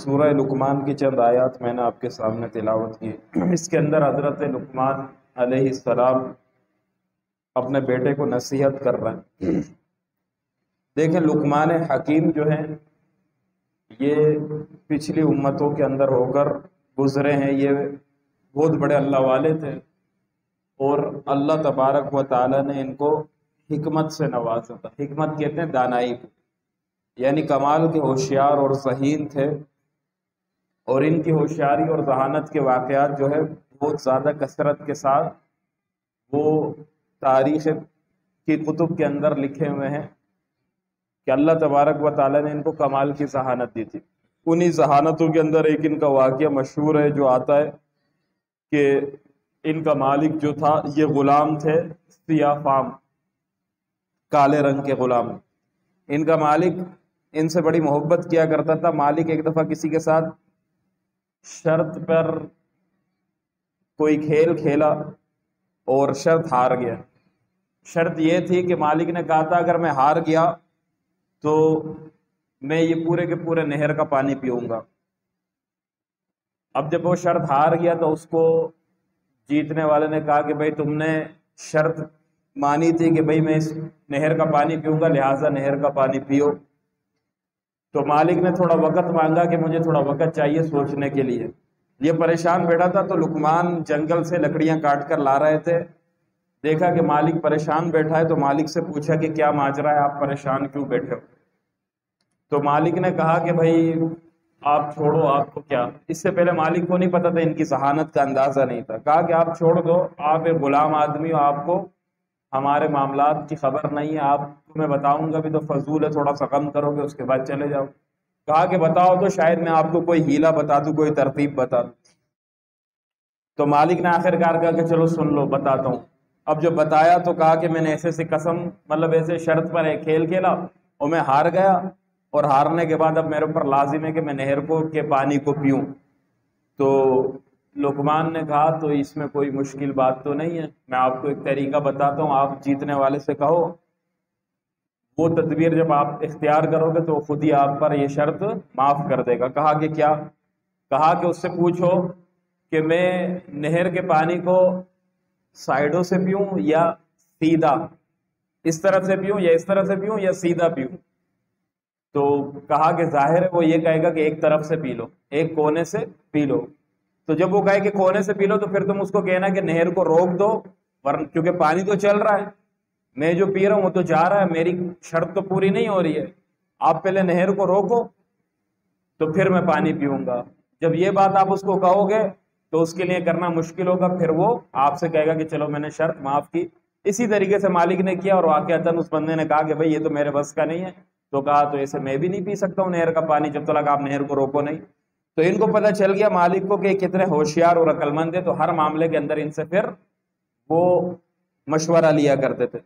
سورہ لقمان کی چند آیات میں نے آپ کے سامنے تلاوت کی۔ اس کے اندر حضرت لقمان علیہ السلام اپنے بیٹے کو نصیحت کر رہے ہیں۔ دیکھیں لقمان حکیم جو ہیں یہ پچھلی امتوں کے اندر ہو کر گزرے ہیں، یہ بہت بڑے اللہ والے تھے، اور اللہ تبارک و تعالی نے ان کو حکمت سے نوازا تھا۔ حکمت کہتے ہیں دانائی کو، یعنی کمال کے ہوشیار اور ذہین تھے، اور ان کی ہوشیاری اور ذہانت کے واقعات جو ہے بہت زیادہ کثرت کے ساتھ وہ تاریخ کی کتب کے اندر لکھے ہوئے ہیں کہ اللہ تبارک و تعالی نے ان کو کمال کی ذہانت دی تھی۔ انہی ذہانتوں کے اندر ایک ان کا واقعہ مشہور ہے جو آتا ہے کہ ان کا مالک جو تھا یہ غلام تھے، سیاہ فام کالے رنگ کے غلام۔ ان کا مالک ان سے بڑی محبت کیا کرتا تھا۔ مالک ایک دفعہ کسی کے ساتھ شرط پر کوئی کھیل کھیلا اور شرط ہار گیا۔ شرط یہ تھی کہ مالک نے کہا تھا اگر میں ہار گیا تو میں یہ پورے کے پورے نہر کا پانی پیوں گا۔ اب جب وہ شرط ہار گیا تو اس کو جیتنے والے نے کہا کہ بھئی تم نے شرط مانی تھی کہ بھئی میں اس نہر کا پانی پیوں گا، لہٰذا نہر کا پانی پیو۔ تو مالک نے تھوڑا وقت مانگا کہ مجھے تھوڑا وقت چاہیے سوچنے کے لیے۔ یہ پریشان بیٹھا تھا تو لقمان جنگل سے لکڑیاں کاٹ کر لا رہے تھے۔ دیکھا کہ مالک پریشان بیٹھا ہے تو مالک سے پوچھا کہ کیا ماجرا ہے، آپ پریشان کیوں بیٹھے ہو؟ تو مالک نے کہا کہ بھئی آپ چھوڑو، آپ کو کیا۔ اس سے پہلے مالک کو نہیں پتا تھا، ان کی ذہانت کا اندازہ نہیں تھا۔ کہا کہ آپ چھوڑ دو، آپ ایک غلام آدمی ہو، آپ کو ہمارے معاملات کی خبر نہیں ہے، آپ کو میں بتاؤں گا بھی تو فضول ہے، تھوڑا سا کم کرو گے اس کے بعد چلے جاؤ۔ کہا کہ بتاؤ تو شاید میں آپ کو کوئی ہیلا بتا دوں، کوئی ترتیب بتا دوں۔ تو مالک نے آخر کار کہا کہ چلو سن لو بتاتا ہوں۔ اب جو بتایا تو کہا کہ میں نے ایسے سے قسم مطلب ایسے شرط پر ایک کھیل کھیلا اور میں ہار گیا، اور ہارنے کے بعد اب میرے اوپر لازم ہے کہ میں نہر کے پانی کو پیوں۔ تو لقمان نے کہا تو اس میں کوئی مشکل بات تو نہیں ہے، میں آپ کو ایک طریقہ بتاتا ہوں، آپ جیتنے والے سے کہو، وہ تدبیر جب آپ اختیار کرو گے تو خود ہی آپ پر یہ شرط معاف کر دے گا۔ کہا کہ کیا؟ کہا کہ اس سے پوچھو کہ میں نہر کے پانی کو سائڈوں سے پیوں یا سیدھا، اس طرف سے پیوں یا اس طرف سے پیوں یا سیدھا پیوں۔ تو کہا کہ ظاہر ہے وہ یہ کہے گا کہ ایک طرف سے پی لو، ایک کونے سے پی لو۔ تو جب وہ کہے کہ کونے سے پی لو تو پھر تم اس کو کہنا کہ نہر کو روک دو، ورنہ کیونکہ پانی تو چل رہا ہے، میں جو پی رہا ہوں وہ تو جا رہا ہے، میری شرط تو پوری نہیں ہو رہی ہے، آپ پہلے نہر کو روکو تو پھر میں پانی پیوں گا۔ جب یہ بات آپ اس کو کہو گے تو اس کے لیے کرنا مشکل ہوگا، پھر وہ آپ سے کہے گا کہ چلو میں نے شرط معاف کی۔ اسی طریقے سے مالک نے کیا، اور واقعتاً اس بندے نے کہا کہ بھئی یہ تو میرے بس کا نہیں ہے۔ تو کہا تو ایسے میں بھی نہیں پی سکتا ہوں نہر کا پانی جب تک آپ نہر کو روکو نہیں۔ تو ان کو پتہ چل گیا مالک کو کہ کتنے ہوشیار اور عقل مند ہے، تو ہر معاملے کے اندر ان سے پھر وہ مشورہ لیا کرتے تھے۔